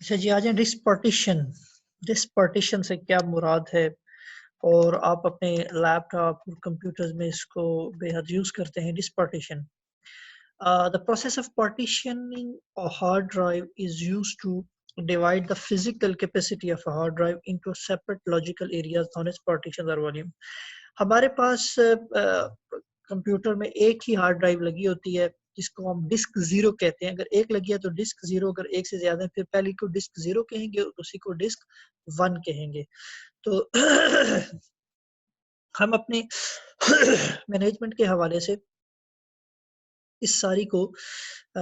अच्छा जी, आ जाए disk partition. Disk partition से क्या मुराद है और आप अपने लैपटॉप और कंप्यूटर्स में इसको बेहद यूज करते हैं। Disk partition, the process of partitioning a hard drive is used to divide the physical capacity of a hard drive into separate logical areas known as partitions or volume। हमारे पास computer में एक ही hard drive लगी होती है जिसको हम disc zero कहते हैं। अगर एक लगी है तो डिस्क जीरो, अगर एक से ज्यादा है फिर पहले को डिस्क जीरो कहेंगे और उसी को डिस्क वन कहेंगे। तो हम अपने मैनेजमेंट के हवाले से इस सारी को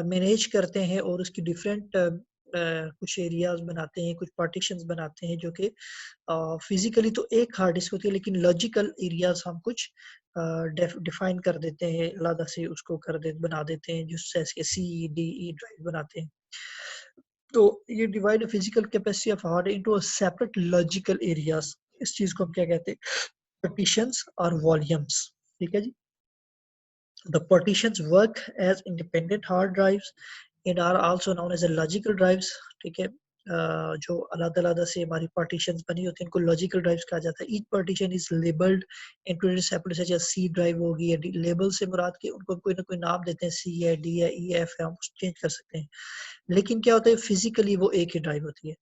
मैनेज करते हैं और उसकी डिफरेंट कुछ एरियाज बनाते हैं, कुछ पार्टीशंस बनाते हैं जो कि फिजिकली तो एक हार्ड डिस्क होती है लेकिन लॉजिकल एरियाज हम कुछ डिफाइन कर देते हैं, अलग से उसको बना देते हैं जिससे सी डी ई ड्राइव बनाते हैं। तो ये divide physical capacity of hard into separate logical areas, इस चीज को हम क्या कहते हैं? पार्टीशंस और वॉल्यूम्स। ठीक है जी। The partitions work as independent hard drives and are also known as a logical drives। ठीक है। जो अलग अलग से हमारी partitions बनी होती हैं इनको logical drives कहा जाता है। Each partition is labeled and created separately, such as C drive होगी या लेबल से मुराद के उनको कोई ना कोई नाम देते हैं, C है, D है, E F है, हम चेंज कर सकते हैं। लेकिन क्या होता है, फिजिकली वो एक ही ड्राइव होती है।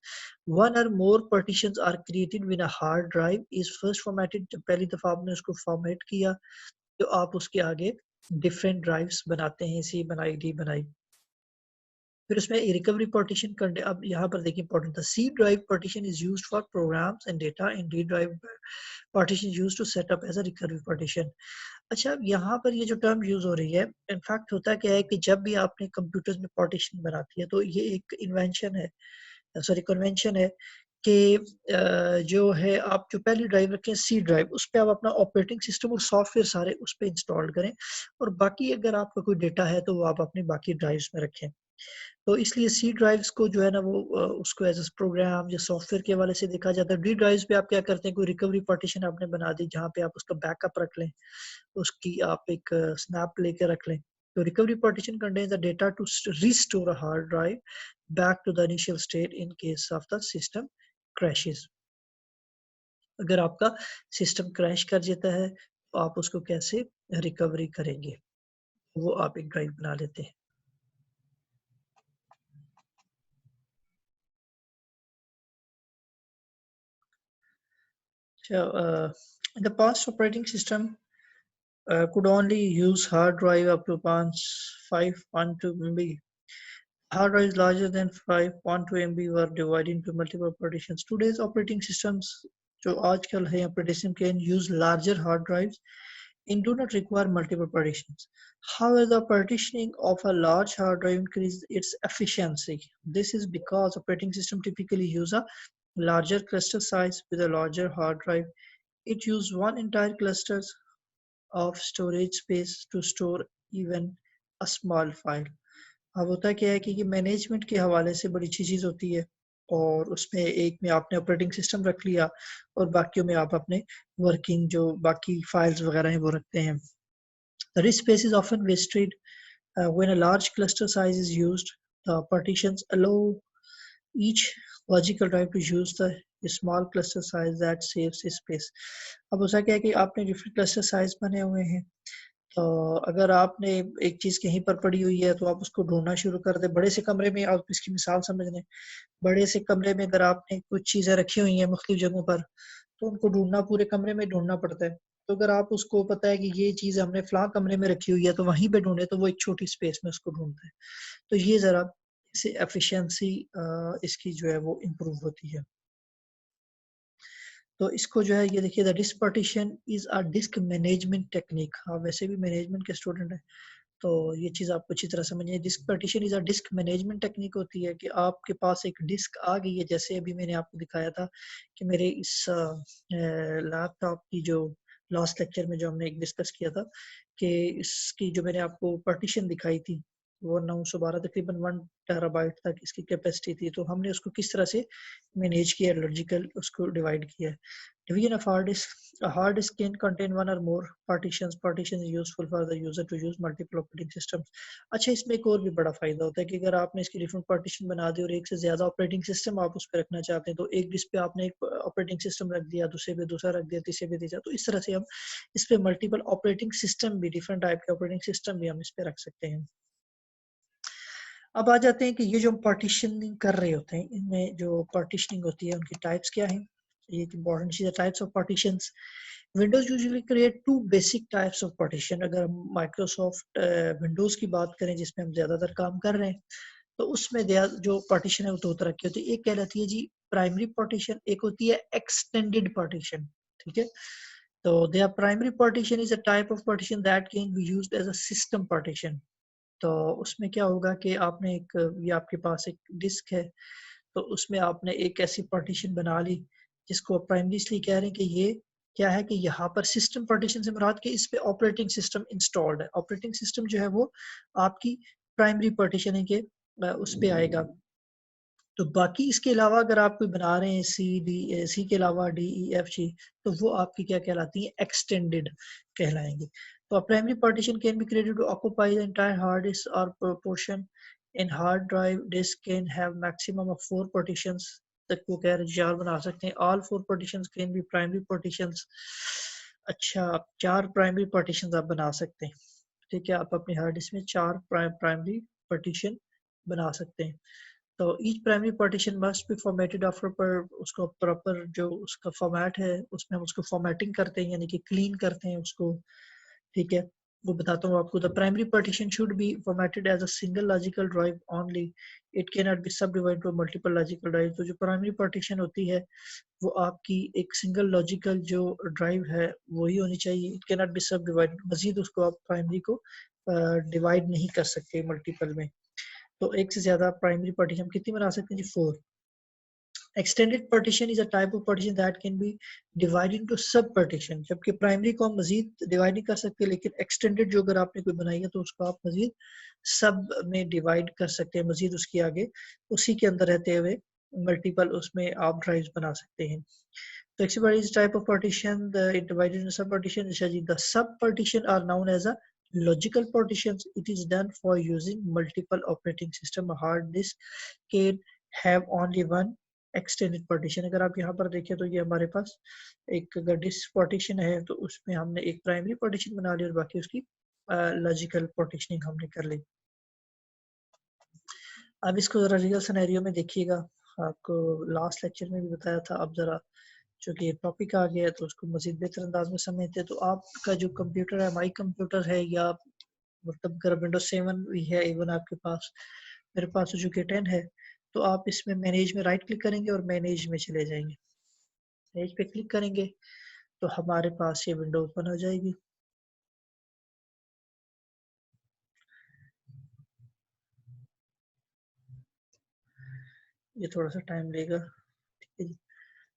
One or more partitions are created when a hard drive is first formatted। जब पहली दफा आपने उसको फॉर्मेट किया तो आप उसके आगे डिफरेंट ड्राइव्स बनाते हैं, सी बनाई, डी बनाई। फिर उसमें रिकवरी पार्टीशन करने, अब यहाँ पर देखिए इंपॉर्टेंट था, C drive partition is used for programs and data and D drive partition used to set up as a recovery partition. अच्छा, अब यहाँ पर ये जो टर्म यूज हो रही है, इनफैक्ट होता क्या है कि जब भी आपने कंप्यूटर्स में पार्टीशन बनाती है तो ये एक इन्वेंशन है, सॉरी कन्वेंशन है कि जो है आप जो पहली ड्राइव रखें सी ड्राइव, उस पर आप अपना ऑपरेटिंग सिस्टम और सॉफ्टवेयर सारे उस पर इंस्टॉल करें और बाकी अगर आपका कोई डेटा है तो वो आप अपनी बाकी ड्राइव्स में रखें। तो इसलिए सी ड्राइव्स को जो है ना वो उसको एज ए प्रोग्राम या सॉफ्टवेयर के हवाले से देखा जाता है। डी ड्राइव्स पे आप क्या करते हैं, कोई रिकवरी पार्टीशन आपने बना दी जहाँ पे आप उसका बैकअप रख लें, उसकी आप एक स्नैप लेके रख लें। तो recovery partition contains the data to restore a hard drive back to the initial state in case of the system crashes। अगर आपका सिस्टम क्रैश कर जाता है तो आप उसको कैसे रिकवरी करेंगे, वो आप एक ड्राइव बना लेते हैं। So, in the past, operating system could only use hard drive up to 512 MB। Hard drives larger than 512 MB were divided into multiple partitions। Today's operating systems जो आजकल है operating can use larger hard drives and do not require multiple partitions। However, the partitioning of a large hard drive increases its efficiency। This is because operating system typically use a larger cluster size with a larger hard drive। It uses one entire cluster of storage space to store even a small file। अब होता क्या है कि management के हवाले से बड़ी अच्छी चीज़ होती है और उसमें एक में आपने ऑपरेटिंग सिस्टम रख लिया और बाकियों में आप अपने वर्किंग जो बाकी फाइल्स वगैरह हैं वो रखते हैं। The disk space is often wasted when a large cluster size is used। The partitions allow each logical drive to use the small cluster size that saves space। अब ऐसा क्या है कि आपने डिफरेंट क्लस्टर साइज बने हुए हैं, तो अगर आपने एक चीज कहीं पर पड़ी हुई है तो आप उसको ढूंढना शुरू कर दे। बड़े से कमरे में, आप इसकी मिसाल समझ लें, बड़े से कमरे में अगर आपने कुछ चीजें रखी हुई हैं मुख्तलिफ जगहों पर तो उनको ढूंढना पूरे कमरे में ढूंढना पड़ता है। तो अगर आप उसको पता है कि ये चीज हमने फलां कमरे में रखी हुई है तो वहीं पे ढूंढे तो वो एक छोटी स्पेस में उसको ढूंढता है। तो ये जरा इससे एफिशिएंसी इसकी जो है वो इम्प्रूव होती है। तो इसको जो है ये देखिए, the disk partition is a disc management technique. हाँ, वैसे भी मैनेजमेंट के स्टूडेंट हैं तो ये चीज आपको अच्छी तरह समझिए। Disk partition is a disc management technique होती है कि आपके पास एक डिस्क आ गई है, जैसे अभी मैंने आपको दिखाया था कि मेरे इस लैपटॉप की जो लास्ट लेक्चर में जो हमने एक डिस्कस किया था कि इसकी जो मैंने आपको पार्टीशन दिखाई थी, वो 912 तकरीबन 1 टेराबाइट तक इसकी कैपेसिटी थी। तो हमने उसको किस तरह से मैनेज किया, लॉजिकल उसको डिवाइड किया है। Division of hard disk, a hard disk can contain one or more partitions. Partition is useful for the user to use multiple operating systems. अच्छा, इसमें एक और भी बड़ा फायदा होता है कि अगर आपने इसकी डिफरेंट पार्टीशन बना दी और एक से ज्यादा ऑपरेटिंग सिस्टम आप उस पर रखना चाहते हैं, तो एक डिस्क पे आपने एक ऑपरेटिंग सिस्टम रख दिया, दूसरे पे दूसरा रख दिया, तीसरे पे तीसरा, तो इस तरह से हम इस पे मल्टीपल ऑपरेटिंग सिस्टम भी, डिफरेंट टाइप के ऑपरेटिंग सिस्टम भी हम इस पे रख सकते हैं। अब आ जाते हैं कि ये जो हम पार्टीशनिंग कर रहे होते हैं, इनमें जो पार्टीशनिंग होती है उनकी टाइप्स क्या हैं। ये इंपॉर्टेंट चीज़ है, types of partitions. Windows usually create two basic types of partition. अगर हम माइक्रोसॉफ्ट विंडोज की बात करें जिसमें हम ज्यादातर काम कर रहे हैं, तो उसमें जो पार्टीशन है वो दो तरह की होती है। एक कहलाती है जी प्राइमरी पार्टीशन, एक होती है एक्सटेंडेड पार्टीशन। ठीक है, तो there primary partition is a type of partition that can be used as a system partition. तो उसमें क्या होगा कि आपने एक, ये आपके पास एक डिस्क है, तो उसमें आपने एक ऐसी पार्टीशन बना ली जिसको प्राइमरी इसलिए कह रहे हैं कि ये क्या है कि यहाँ पर सिस्टम पार्टीशन से मुराद कि इस पे ऑपरेटिंग सिस्टम इंस्टॉल्ड है। ऑपरेटिंग सिस्टम जो है वो आपकी प्राइमरी पार्टीशन है कि उस पे आएगा। तो बाकी इसके अलावा अगर आप कोई बना रहे हैं सी के अलावा डी ई एफ जी, तो वो आपकी क्या कहलाती है, एक्सटेंडेड कहलाएंगे। तो primary partition can be created to occupy the entire hard disk और portion in hard drive disk can have maximum of 4 partitions तक वो कह रहे 4 बना सकते हैं। All 4 partitions can be primary partitions. अच्छा, 4 प्राइमरी पार्टीशंस आप बना सकते हैं। ठीक है, आप अपने हार्ड डिस्क में 4 प्राइमरी पार्टीशन बना सकते हैं। तो each primary partition must be formatted after पर, उसको प्रॉपर जो उसका फॉर्मेट है उसमें हम उसको फॉर्मेटिंग करते हैं, यानी कि क्लीन करते हैं उसको। ठीक है, वो बताता हूँ आपको। The primary partition should be formatted as a single logical drive only, it can not be sub divided to multiple logical drive. तो जो प्राइमरी पार्टीशन होती है वो आपकी एक सिंगल लॉजिकल जो ड्राइव है वही होनी चाहिए। It can not be sub divided, मजीद उसको आप प्राइमरी को डिवाइड नहीं कर सकते मल्टीपल में। तो एक से ज्यादा प्राइमरी पार्टीशन कितनी बना सकते हैं जी, 4। Extended partition is a type of partition that can B divided into सब पार्टीशन। जबकि प्राइमरी को हम मजीद डिवाइड नहीं कर सकते, लेकिन एक्सटेंडेड जो अगर आपने कोई बनाई है तो उसको आप मजीद सब में डिवाइड कर सकते हैं, मजीद उसके आगे उसी के अंदर रहते हुए मल्टीपल उसमें आप ड्राइव्स बना सकते हैं। So XYZ is type of partition, it divided into sub-partition. The sub-partition are known as a logical partitions. It is done for using multiple operating system. A hard disk can have only one extended partition. अगर आप यहाँ पर देखें तो ये हमारे पास एक अगर डिस्क पार्टीशन है तो उसमें हमने एक प्राइमरी पार्टीशन बना ली और बाकी उसकी लॉजिकल पार्टीशनिंग हमने कर ली। अब इसको जरा रियल सिनेरियो में देखिएगा, आपको लास्ट लेक्चर में भी बताया था। अब जरा चूँकि ये टॉपिक आ गया है तो उसको मज़ीद बेहतर अंदाज में समझते हैं। तो आपका जो कंप्यूटर है, माई कंप्यूटर है, या मतलब अगर विंडोज 7 भी है इवन आपके पास, मेरे पास जो कि 10 है, तो आप इसमें मैनेज में राइट क्लिक करेंगे और मैनेज में चले जाएंगे। मैनेज पे क्लिक करेंगे तो हमारे पास ये विंडो ओपन हो जाएगी। ये थोड़ा सा टाइम लेगा, ठीक है जी।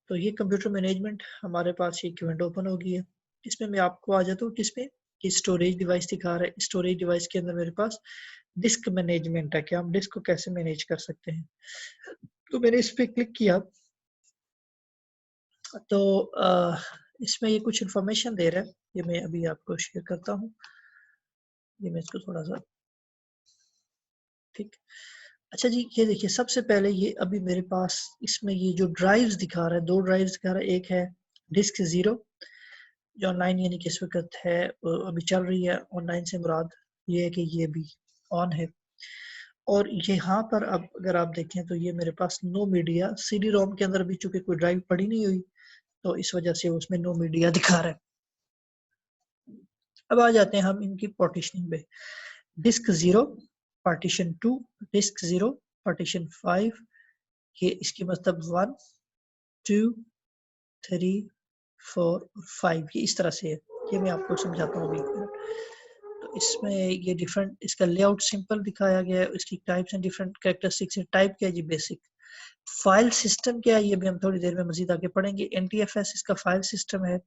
तो ये कंप्यूटर मैनेजमेंट हमारे पास ये विंडो ओपन हो गई है। इसमें मैं आपको आ जाता हूँ किसमें, कि स्टोरेज डिवाइस दिखा रहा है। स्टोरेज डिवाइस के अंदर मेरे पास डिस्क मैनेजमेंट है कि हम डिस्क को कैसे मैनेज कर सकते हैं। तो मैंने इस पे क्लिक किया तो इसमें ये कुछ इन्फॉर्मेशन दे रहा है, ये मैं अभी आपको शेयर करता हूँ। ये मैं इसको थोड़ा सा, ठीक। अच्छा जी, ये देखिए सबसे पहले ये अभी मेरे पास इसमें ये जो ड्राइव्स दिखा रहा है, 2 ड्राइव्स दिखा रहा है। एक है डिस्क 0 जो ऑनलाइन यानी कि इस वक्त है अभी चल रही है। ऑनलाइन से मुराद ये है कि ये भी ऑन है। और यहाँ पर अब अगर आप देखें तो ये मेरे पास नो मीडिया, सीडी रोम के अंदर भी चूंकि कोई ड्राइव पड़ी नहीं हुई तो इस वजह से उसमें नो मीडिया दिखा रहा है। अब आ जाते हैं हम इनकी पार्टीशनिंग पे। Disk 0 partition 2, disk 0 partition 5। ये इसकी मतलब 1 2 3 4 5 ये इस तरह से है। ये मैं आपको समझाता हूँ अभी। तो इसमें ये डिफरेंट, इसका लेआउट सिंपल दिखाया गया है। इसकी टाइप्स एंड डिफरेंट कैरेक्टरिस्टिक्स है। टाइप क्या है जी, बेसिक। फाइल सिस्टम क्या है ये भी हम थोड़ी देर में मजीद आगे पढ़ेंगे। NTFS इसका फाइल सिस्टम है।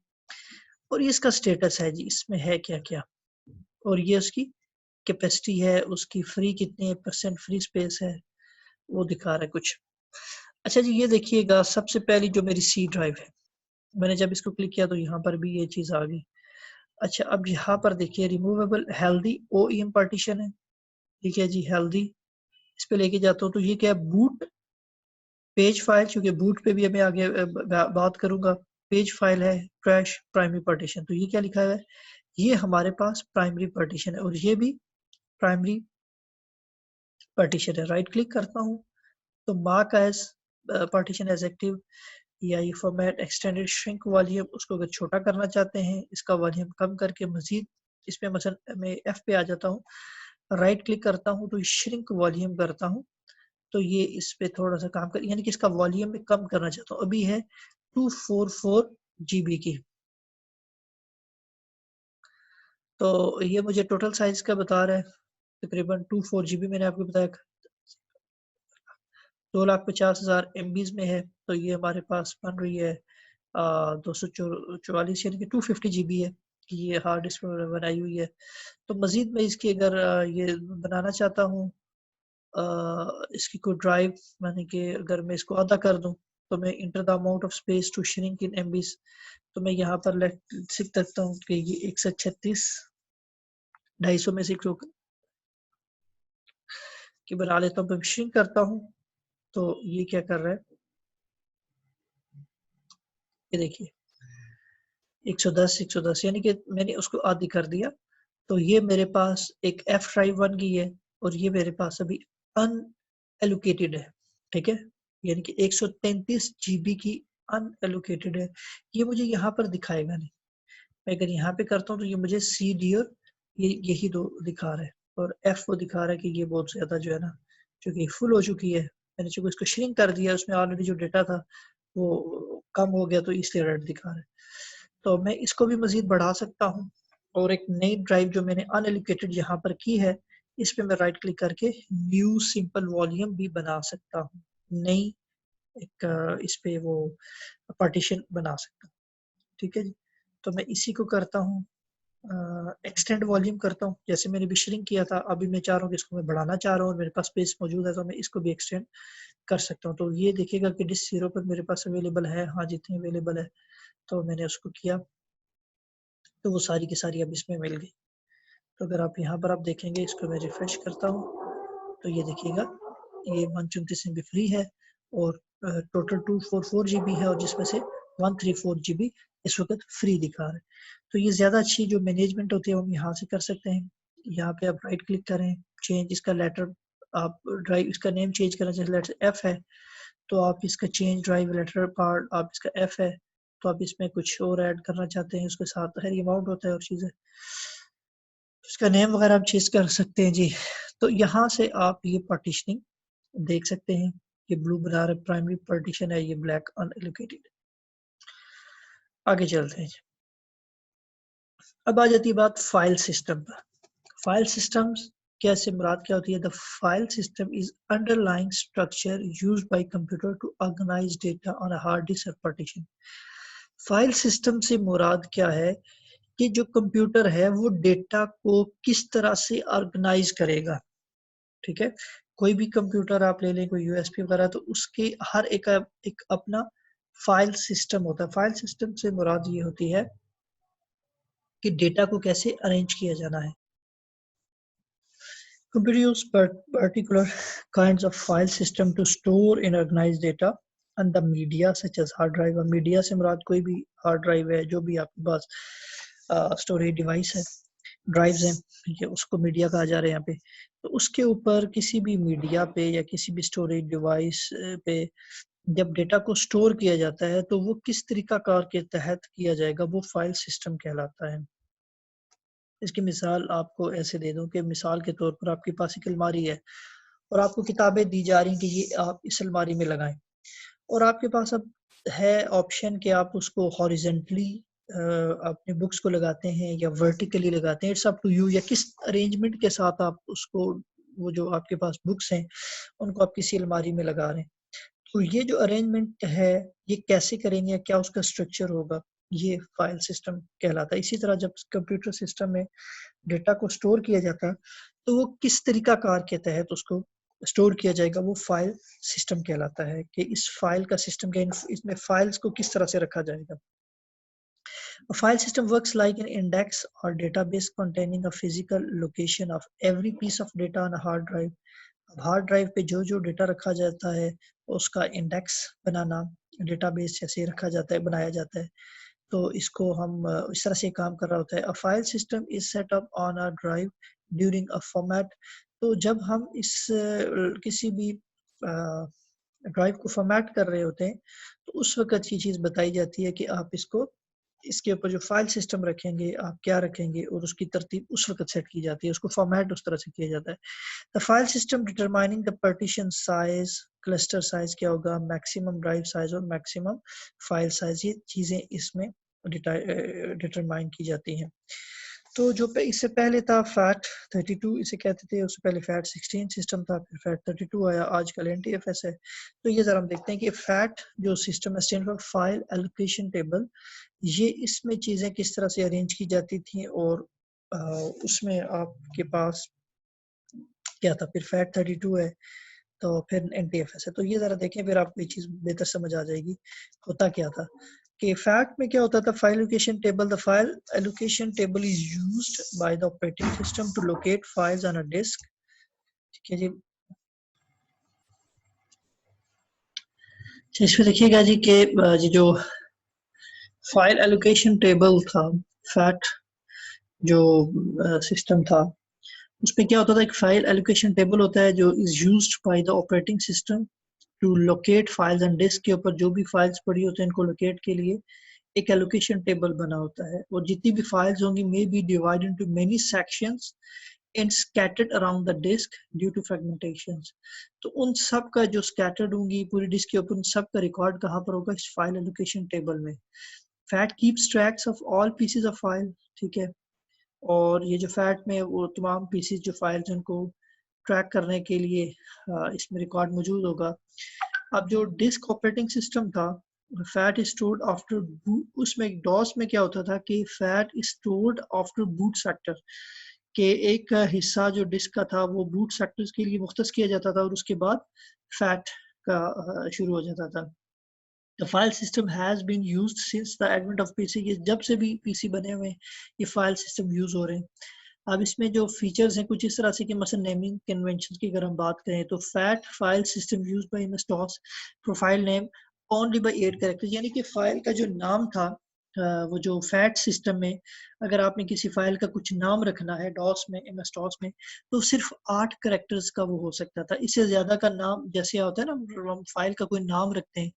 और ये इसका स्टेटस है जी, इसमें है क्या क्या, और ये उसकी कैपेसिटी है, उसकी फ्री कितने परसेंट फ्री स्पेस है, वो दिखा रहा है कुछ। अच्छा जी, ये देखिएगा सबसे पहली जो मेरी सी ड्राइव है, मैंने जब इसको क्लिक किया तो यहाँ पर भी ये चीज़ आ गई। अच्छा, अब यहाँ पर देखिए रिमूवेबल हेल्दी ओईएम पार्टीशन है, ठीक है जी, हेल्दी। इस पे लेके जाता हूँ तो ये क्या है, बूट पेज फाइल, चूंकि बूट पे भी मैं आगे बात करूंगा। पेज फाइल है, ट्रैश प्राइमरी पार्टीशन। तो ये क्या लिखा है, ये हमारे पास प्राइमरी पार्टीशन है और ये भी प्राइमरी पार्टीशन है। राइट क्लिक करता हूँ तो mark as partition as active, या ये फॉर्मेट एक्सटेंडेड श्रिंक वॉल्यूम, उसको अगर छोटा करना चाहते हैं, इसका वॉल्यूम कम करके मजीद इसमें मसलन मैं एफ पे आ जाता हूँ, राइट क्लिक करता हूँ तो श्रिंक वॉल्यूम करता हूँ तो ये इस पे थोड़ा सा काम कर, यानी कि इसका वॉल्यूम में कम करना चाहता हूँ। अभी है 244 GB की, तो ये मुझे टोटल साइज का बता रहा है तकरीबन 24 GB। मैंने आपको बताया 2,50,000 MBs में है, तो ये हमारे पास बन रही है 244 यानी कि 250 GB है कि ये हार्ड डिस्क में बनाई हुई है। तो मजीद मैं इसकी अगर ये बनाना चाहता हूँ इसकी कोई ड्राइव, माने कि अगर मैं इसको आधा कर दूं तो मैं enter the amount of space to shrink in MBs, तो मैं यहाँ पर लिख सकता हूँ कि ये 136 250 में से कि बना लेता हूँ। श्रिंक करता हूँ तो ये क्या कर रहा है, ये देखिए 110 यानी कि मैंने उसको आधी कर दिया। तो ये मेरे पास एक F ड्राइव बन गई है और ये मेरे पास अभी अनएलोकेटेड है, ठीक है, यानी कि 133 GB की अनएलोकेटेड है। ये मुझे यहाँ पर दिखाएगा नहीं। मैं अगर यहाँ पे करता हूँ तो ये मुझे सी डी और ये यही दो दिखा रहा है और F वो दिखा रहा है कि ये बहुत ज़्यादा जो है ना, क्योंकि फुल हो चुकी है, मैंने चूँकि इसको श्रिंक कर दिया, उसमें ऑलरेडी जो डेटा था वो कम हो गया तो इसलिए रेड दिखा रहा है। तो मैं इसको भी मजीद बढ़ा सकता हूँ और एक नई ड्राइव जो मैंने अनएलोकेटेड यहाँ पर की है, इस पे मैं राइट क्लिक करके न्यू सिंपल वॉल्यूम भी बना सकता हूँ। नई एक इस पे वो पार्टीशन बना सकता हूँ, ठीक है जी। तो मैं इसी को करता हूँ, एक्सटेंड वॉल्यूम करता हूँ। जैसे मैंने भी श्रिंक किया था, अभी मैं चाह रहा हूँ कि इसको मैं बढ़ाना चाह रहा हूँ और मेरे पास स्पेस मौजूद है तो मैं इसको भी एक्सटेंड कर सकता हूँ। तो ये देखिएगा कि डिस्क 0 पर मेरे पास अवेलेबल है, हाँ जितनी अवेलेबल है, तो मैंने उसको किया तो वो सारी की सारी अब इसमें मिल गई। तो अगर आप यहाँ पर आप देखेंगे, इसको मैं रिफ्रेश करता हूँ तो ये देखिएगा ये 134 MB फ्री है और टोटल 244 GB है और जिसमें से 134 GB इस वक्त फ्री दिखा रहा है। तो ये ज़्यादा अच्छी जो मैनेजमेंट होती है हम यहाँ से कर सकते हैं। यहाँ पे आप राइट क्लिक करें, चेंज इसका लेटर, आप ड्राइव इसका नेम चेंज करना चाहिए, लेटर F है तो आप इसका चेंज ड्राइव लेटर पार्ट, आप इसका F है तो आप इसमें कुछ और ऐड करना चाहते हैं उसके साथ, हर अमाउंट होता है और चीज़ें, उसका नेम वगैरह आप चेंज कर सकते हैं जी। तो यहाँ से आप ये पार्टीशनिंग देख सकते हैं, ये ब्लू बना रहा है प्राइमरी पार्टीशन है, ये ब्लैक अनएलोकेटेड। आगे चलते हैं। अब आ जाती है बात फाइल सिस्टम पर। फाइल सिस्टम्स कैसे मुराद क्या होती है, the file system is underlying structure used by computer to organise data on a hard disk partition. File system से मुराद क्या है कि जो कंप्यूटर है वो डेटा को किस तरह से ऑर्गेनाइज करेगा, ठीक है। कोई भी कंप्यूटर आप ले लें, कोई यूएसपी वगैरह, तो उसके हर एक अपना फाइल सिस्टम होता है। फाइल सिस्टम से मुराद ये होती है कि डेटा को कैसे अरेंज किया जाना है। Computer use particular kinds of file system to store and organize data and the media such as hard drive। और मीडिया से मुराद कोई भी हार्ड ड्राइव है, जो भी आपके पास स्टोरेज डिवाइस है, ड्राइव्स हैं, ठीक है, उसको मीडिया कहा जा रहा है यहाँ पे। तो उसके ऊपर किसी भी मीडिया पे या किसी भी स्टोरेज डिवाइस पे जब डेटा को स्टोर किया जाता है तो वो किस तरीकाकार के तहत किया जाएगा, वो फाइल सिस्टम कहलाता है। इसकी मिसाल आपको ऐसे दे दूं कि मिसाल के तौर पर आपके पास एक अलमारी है और आपको किताबें दी जा रही हैं कि ये आप इस अलमारी में लगाएं, और आपके पास अब है ऑप्शन कि आप उसको हॉरिजेंटली अपने बुक्स को लगाते हैं या वर्टिकली लगाते हैं, इट्स अप टू यू, या किस अरेंजमेंट के साथ आप उसको, वो जो आपके पास बुक्स हैं उनको आप किसी अलमारी में लगा रहे हैं। तो ये जो अरेंजमेंट है ये कैसे करेंगे, क्या उसका स्ट्रक्चर होगा, ये फाइल सिस्टम कहलाता है। इसी तरह जब कंप्यूटर सिस्टम में डेटा को स्टोर किया जाता है तो वो किस तरीका कार के तहत उसको स्टोर किया जाएगा, वो फाइल सिस्टम कहलाता है कि इस फाइल का सिस्टम क्या, इसमें फाइल्स को किस तरह से रखा जाएगा। A file system works like an index or database containing a physical location of every piece of data on a hard drive. अब हार्ड ड्राइव पे जो जो डेटा रखा जाता है उसका इंडेक्स बनाना, डेटाबेस जैसे रखा जाता है, बनाया जाता है। तो इसको हम इस तरह से काम कर रहा होता है। A file system is set up on a drive during a format. तो जब हम इस किसी भी ड्राइव को फॉर्मेट कर रहे होते हैं तो उस वक़्त ये चीज़ बताई जाती है कि आप इसके ऊपर जो फाइल सिस्टम रखेंगे, आप क्या रखेंगे और उसकी तरतीब उस वक़्त सेट की जाती है, उसको फॉर्मेट उस तरह से किया जाता है। The file system determining the partition size, cluster size क्या होगा, मैक्सिमम ड्राइव साइज़ और मैक्सिमम फाइल साइज़, ये चीज़ें इसमें डिटरमाइन की जाती हैं। तो जो इससे पहले था फैट 32 इसे कहते थे, उससे पहले फैट 16 सिस्टम था, फिर फैट 32 आया, आजकल एनटीएफएस है। तो ये ज़रा हम देखते हैं कि फैट जो सिस्टम है stand for file allocation table, ये इसमें चीज़ें किस तरह से अरेंज की जाती थी और उसमें आपके पास क्या था, फिर फैट 32 है, तो फिर एनटीएफएस है। तो ये ज़रा देखें, फिर आपको ये चीज़ बेहतर समझ आ जाएगी होता क्या था। कि फैट में क्या होता था, file allocation table, the file allocation table is used by the operating system to locate files on a disk. ठीक है जी। तो इसमें देखिएगा जी कि ये जो फाइल एलोकेशन टेबल था, फैट जो सिस्टम था, उसमें क्या होता था, एक फाइल एलोकेशन टेबल होता है जो is used by the operating system to locate files and disk के ऊपर जो भी फाइल्स पड़ी होती हैं इनको लोकेट के लिए एक एलोकेशन टेबल बना होता है। और जितनी भी फाइल्स होंगी may be divide into many sections and scattered around the disk due to fragmentations. तो उन सब का जो स्कैटर्ड होंगी पूरी डिस्क के ऊपर, उन सब का रिकॉर्ड कहाँ पर होगा, इस फाइल एलोकेशन टेबल में। Fat keeps tracks of all pieces of file. ठीक है। और ये जो फैट में वो तमाम पीसेस जो फाइल्स उनको ट्रैक करने के लिए इसमें रिकॉर्ड मौजूद होगा। अब जो डिस्क ऑपरेटिंग सिस्टम था, फैट स्टोर्ड आफ्टर, उसमें डॉस में क्या होता था कि fat stored after boot sector, के एक हिस्सा जो डिस्क का था वो बूट सेक्टर्स के लिए मुख्तस किया जाता था और उसके बाद फैट का शुरू हो जाता था। The file system has been used since the advent of PC, ये जब से भी पीसी बने हुए हैं ये फाइल सिस्टम यूज हो रहे हैं। अब इसमें जो फीचर्स हैं कुछ इस तरह से कि मसलन नेमिंग कन्वेंशन की अगर हम बात करें तो fat file system use by MS-DOS profile name only by 8 characters, यानी कि फाइल का जो नाम था वो जो फैट सिस्टम में अगर आपने किसी फाइल का कुछ नाम रखना है डॉस में, MS-DOS में, तो सिर्फ 8 कैरेक्टर्स का वो हो सकता था। इससे ज़्यादा का नाम जैसे होता है ना, हम फाइल का कोई नाम रखते हैं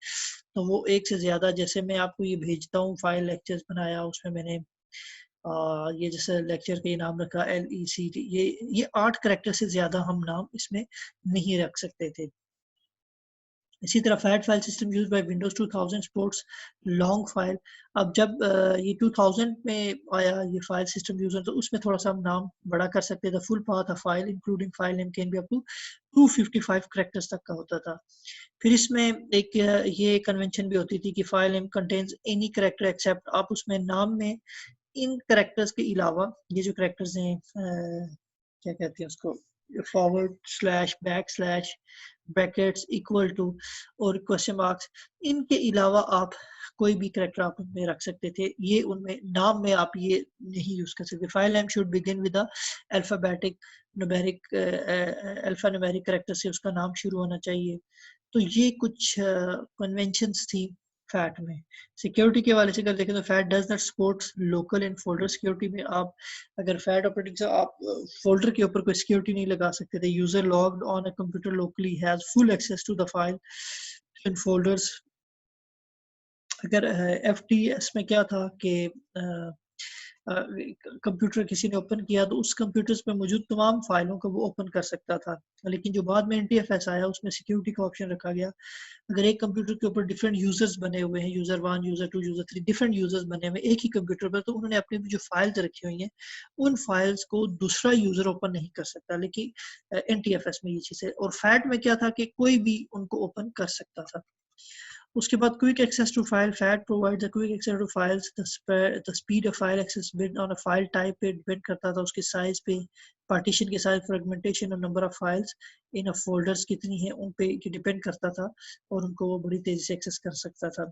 तो वो एक से ज़्यादा, जैसे मैं आपको ये भेजता हूँ फाइल लेक्चर्स बनाया उसमें मैंने ये जैसे लेक्चर का ये नाम रखा LECT, ये 8 कैरेक्टर से ज़्यादा हम नाम इसमें नहीं रख सकते थे। इसी तरह fat file system used by Windows 2000 supports long file. अब जब ये 2000 में आया ये फाइल सिस्टम यूजर, तो उसमें थोड़ा सा हम नाम बड़ा कर सकते थे। Full path of file including file name can be up to 255 characters तक का होता था। फिर इसमें एक ये कन्वेंशन भी होती थी कि file name contains any character except, आप उसमें नाम में इन कैरेक्टर्स के अलावा ये जो कैरेक्टर्स हैं क्या कहते हैं उसको, forward slash back slash brackets equal to और क्वेश्चन मार्क्स, इनके अलावा आप कोई भी कैरेक्टर आप उनमें रख सकते थे, ये उनमें नाम में आप ये नहीं यूज कर सकते। File name should begin with alphabetic numeric alpha numeric character से उसका नाम शुरू होना चाहिए। तो ये कुछ कन्वेंशंस थी फैट में। सिक्योरिटी के हवाले से अगर देखें तो fat does not support local and folder security में आप अगर फैट ऑपरेटिंग से आप फोल्डर के ऊपर कोई सिक्योरिटी नहीं लगा सकते थे। User logged on a computer locally has full access to the file in folders. अगर FTS में क्या था कि कंप्यूटर किसी ने ओपन किया तो उस कंप्यूटर्स में मौजूद तमाम फाइलों को वो ओपन कर सकता था। लेकिन जो बाद में NTFS आया उसमें सिक्योरिटी का ऑप्शन रखा गया। अगर एक कंप्यूटर के ऊपर डिफरेंट यूजर्स बने हुए हैं, user 1 user 2 user 3, different users बने हुए एक ही कंप्यूटर पर, तो उन्होंने अपनी जो फाइल्स रखी हुई हैं उन फाइल्स को दूसरा यूजर ओपन नहीं कर सकता। लेकिन NTFS में ये चीज़ है। और फैट में क्या था कि कोई भी उनको ओपन कर सकता था। उसके बाद quick access to file, FAT provides quick access to files, the speed of file access depend on a file type पे डिपेंड करता था, उसके साइज पे, पार्टीशन के साइज, फ्रेगमेंटेशन और number of files in a folders कितनी है उन पे डिपेंड करता था और उनको वो बड़ी तेजी से एक्सेस कर सकता था।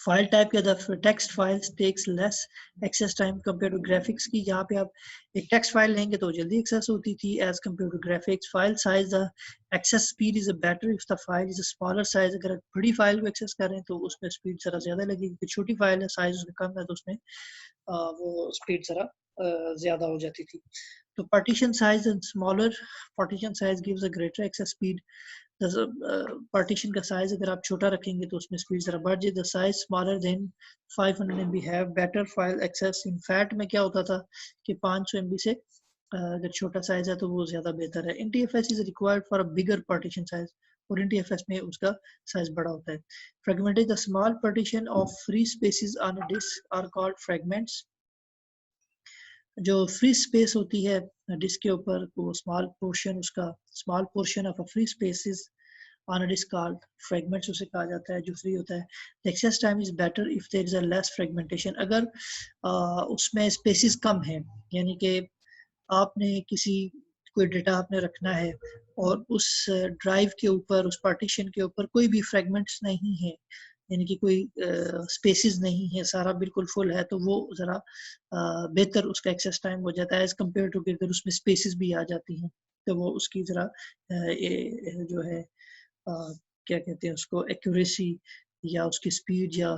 फाइल टाइप के अंदर text files takes less access time compare to graphics की, जहाँ पे आप एक टेक्स्ट फाइल लेंगे तो जल्दी एक्सेस होती थी as compare to graphics. File size the access speed is a better if the file is a smaller size, अगर आप बड़ी फाइल को एक्सेस करें तो उसमें स्पीड जरा ज़्यादा लगेगी, छोटी फाइल है साइज उसका कम है तो उसमें वो स्पीड जरा ज़्यादा हो जाती थी। तो partition size and smaller partition size gives a greater access speed, partition का साइज अगर आप छोटा रखेंगे तो उसमें स्पीड जरा बढ़ जाए। The size smaller than 500 MB have better file access. In fact में क्या होता था कि 500 MB से अगर छोटा साइज है तो वो ज़्यादा बेहतर है। NTFS is required for a bigger partition size, और NTFS में उसका साइज बड़ा होता है। Fragmentage the small partition of free spaces on a disk are called fragments. जो फ्री स्पेस होती है डिस्क के ऊपर, वो स्मॉल पोर्शन, उसका small portion of a free spaces on a disk called fragments उसे कहा जाता है जो फ्री होता है। The access time is better if there is a less fragmentation, अगर उसमें स्पेसेस कम है, यानी कि आपने किसी कोई डेटा आपने रखना है और उस ड्राइव के ऊपर, उस पार्टीशन के ऊपर कोई भी फ्रेगमेंट्स नहीं है, यानी कि कोई स्पेसेस नहीं है, सारा बिल्कुल फुल है, तो वो ज़रा बेहतर उसका एक्सेस टाइम हो जाता है एज कम्पेयर टू कि अगर उसमें स्पेसेस भी आ जाती हैं तो वो उसकी ज़रा जो है क्या कहते हैं उसको, एक्यूरेसी या उसकी स्पीड या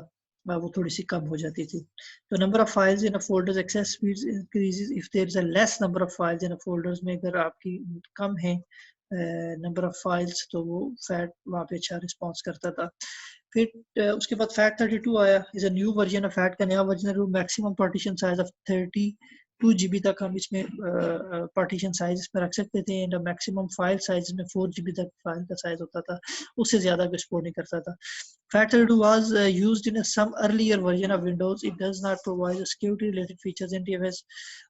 वो थोड़ी सी कम हो जाती थी। तो number of files in a folders access speed increases if there is a less number of files in a folders में, अगर आपकी कम है नंबर ऑफ फाइल्स तो वो फैट वहाँ पे अच्छा रिस्पॉन्स करता था। फिर उसके बाद फैट 32 आया, is a new version of fat का नया version, maximum partition size of 32 GB तक हम इसमें पार्टीशन साइज इसमें रख सकते थे, एंड मैक्सिमम फाइल साइज में 4 GB तक फाइल का साइज होता था, उससे ज़्यादा को सपोर्ट नहीं करता था। FAT32 was used in some earlier version of Windows. It does not provide security-related features in TFS.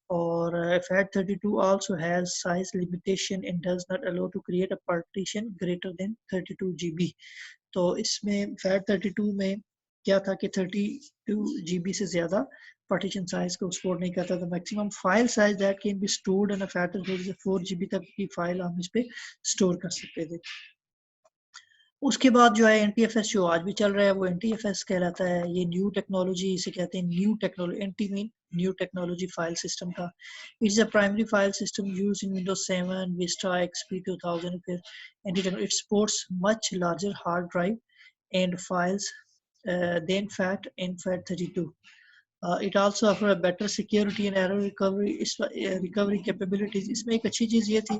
Or FAT32 also has size limitation and does not allow to create a partition greater than 32 GB. तो इसमें FAT32 में क्या था कि 32 GB से ज़्यादा partition size को support नहीं करता था। Maximum file size that can be stored in FAT32 4 GB तक की फाइल हम इस पे स्टोर कर सकते थे। उसके बाद जो है NTFS जो आज भी चल रहा है वो NTFS कहलाता है। ये न्यू टेक्नोलॉजी इसे कहते हैं, new technology, NT mean new technology file system का। It's a primary file system used in Windows 7, Vista, XP 2000। फिर it supports much larger hard drive and files than FAT and FAT32। It also offer a better security and error recovery recovery capabilities। इसमें एक अच्छी चीज़ ये थी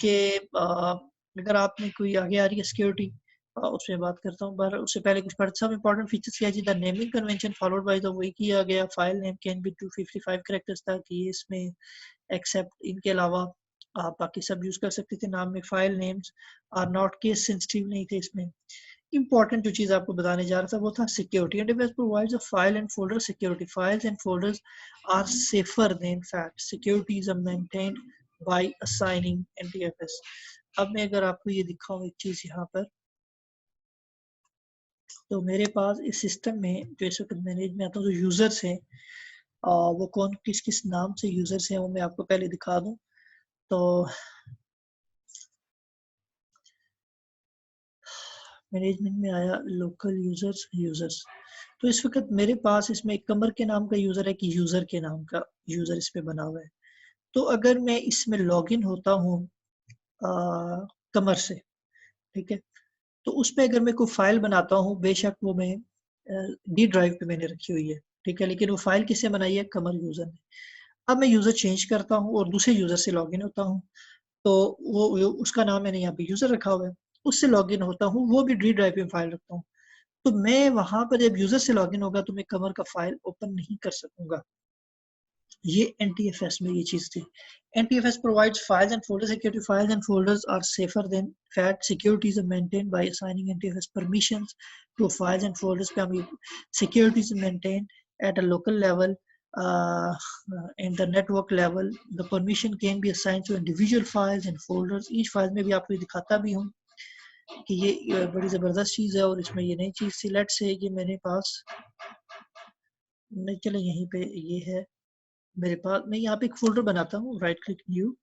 कि अगर आपने कोई आगे आ रही है सिक्योरिटी, उसमें बात करता हूँ, पर उससे पहले कुछ सब इंपॉर्टेंट फीचर्स क्या है जी। The naming convention followed by the वही किया गया, file name can be 255 characters तक, ये इसमें एक्सेप्ट इनके अलावा आप बाकी सब यूज कर सकते थे नाम में। File names are not case sensitive नहीं थे इसमें। इंपॉर्टेंट जो चीज आपको बताने जा रहा था वो था security. NTFS provides a file and folder security. Files and folders are safer than fact. Security is maintained by assigning NTFS। अब मैं अगर आपको ये दिखाऊं एक चीज यहाँ पर, तो मेरे पास इस सिस्टम में जो इस वक्त मैनेज में आता हूँ, जो यूजर्स हैं वो कौन किस किस नाम से यूजर्स हैं वो मैं आपको पहले दिखा दूं। तो मैनेजमेंट में आया लोकल यूजर्स, तो इस वक्त मेरे पास इसमें कमर के नाम का यूजर है कि यूजर के नाम का यूजर इस पे बना हुआ है। तो अगर मैं इसमें लॉगिन होता हूँ कमर से, ठीक है, तो उसमें अगर मैं कोई फाइल बनाता हूँ, बेशक वो मैं डी ड्राइव पे मैंने रखी हुई है, ठीक है, लेकिन वो फाइल किससे बनाई है, कमर यूजर ने। अब मैं यूजर चेंज करता हूँ और दूसरे यूजर से लॉगिन होता हूँ, तो वो उसका नाम मैंने यहाँ पे यूजर रखा हुआ है, उससे लॉगिन होता हूँ, वो भी डी ड्राइव में फाइल रखता हूँ। तो मैं वहां पर जब यूजर से लॉगिन होगा तो मैं कमर का फाइल ओपन नहीं कर सकूंगा। ये NTFS में ये चीज थी। NTFS provides files and folder security. Files and folders are safer than FAT. Securities are maintained by assigning NTFS permissions to files and folders. Securities are maintained at a local level and the network level. The permission can be assigned to individual files and folders. Each file में भी आपको दिखाता भी हूँ कि ये बड़ी ज़बरदस्त चीज़ है और इसमें ये नई चीज़ थी। लेट्स से कि मेरे पास नहीं, चले यहीं पे ये है मेरे पास। मैं यहाँ पे एक फ़ोल्डर बनाता हूँ, right click new,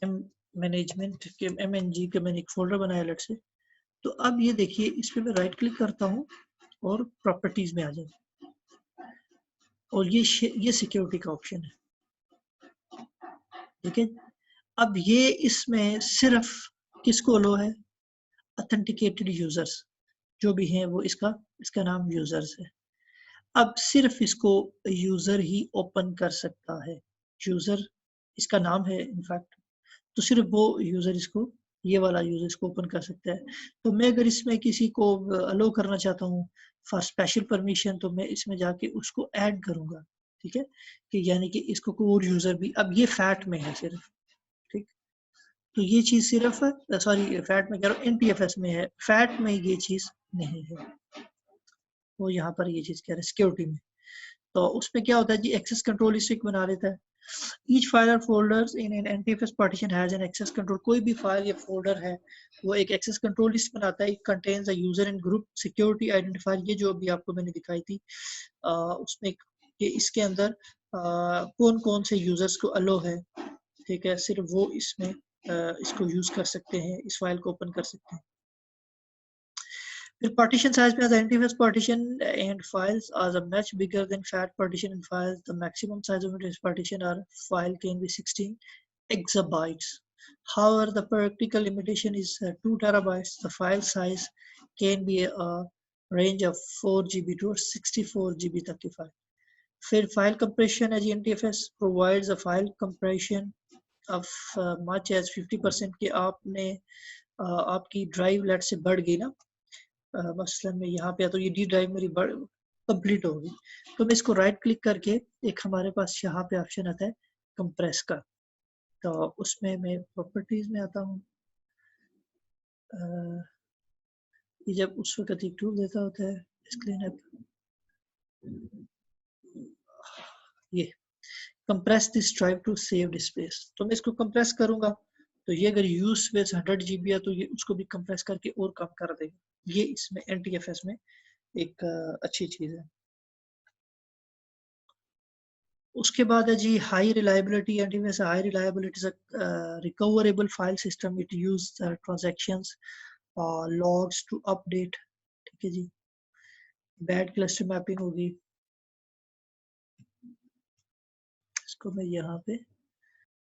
M management के MNG के मैंने एक फ़ोल्डर बनाया लेट्स से। तो अब ये देखिए इस पे मैं राइट क्लिक करता हूँ और प्रॉपर्टीज़ में आ जाऊँ और ये सिक्योरिटी का ऑप्शन है, ठीक है। अब ये इसमें सिर्फ किसको अलो है? ऑथेंटिकेटेड यूजर्स जो भी हैं वो इसका नाम यूजर्स है। अब सिर्फ इसको यूजर ही ओपन कर सकता है। यूजर इसका नाम है इनफैक्ट, तो सिर्फ वो यूजर इसको, ये वाला यूजर इसको ओपन कर सकता है। तो मैं अगर इसमें किसी को अलो करना चाहता हूँ फॉर स्पेशल परमिशन, तो मैं इसमें जाके उसको ऐड करूंगा, ठीक है, कि यानी कि इसको कोई और यूजर भी, अब ये फैट में है सिर्फ, ठीक। तो ये चीज़ सिर्फ सॉरी फैट में कह रहा हूँ, NTFS में है, फैट में ये चीज़ नहीं है। वो यहाँ पर ये चीज़ कह रहे हैं सिक्योरिटी में। तो उसमें क्या होता है जी, एक्सेस कंट्रोल स्टिक बना लेता है। ईच फाइल और folders in an NTFS partition has an access control. कोई भी फाइल या फोल्डर है वो एक एक्सेस कंट्रोल लिस्ट बनाता है। It contains a user and group security identifier, ये जो अभी आपको मैंने दिखाई थी उसमें कि इसके अंदर कौन कौन से यूजर्स को अलो है, ठीक है, सिर्फ वो इसमें इसको यूज कर सकते हैं, इस फाइल को ओपन कर सकते हैं। The partition size as NTFS partition and files are much bigger than FAT partition and files. The maximum size of NTFS partition or file can be 16 exabytes. However, the practical limitation is 2 terabytes. The file size can be a range of 4 GB to 64 GB तक की file. फिर file compression है जी, NTFS provides a file compression of much as 50% कि आपने आपकी drive late से बढ़ गई ना, मसलन मैं यहाँ पे आता हूँ, ये डी ड्राइव मेरी कंप्लीट होगी, तो मैं इसको राइट क्लिक करके एक हमारे पास यहाँ पे ऑप्शन आता है कंप्रेस का, तो उसमें मैं प्रॉपर्टीज में आता हूँ। ये जब उस वक्त एक टूल देता होता है स्क्रीन ऐप, ये compress this drive to saved space, तो मैं इसको कंप्रेस करूंगा तो ये अगर यूज स्पेस 100 GB है तो ये उसको भी कंप्रेस करके और कम कर देगा। ये इसमें NTFS में एक अच्छी चीज है। उसके बाद है जी high reliability. Antivirus high reliability is a recoverable file system, it use transactions logs to update, ठीक है जी। बैड क्लस्टर मैपिंग होगी, इसको मैं यहाँ पे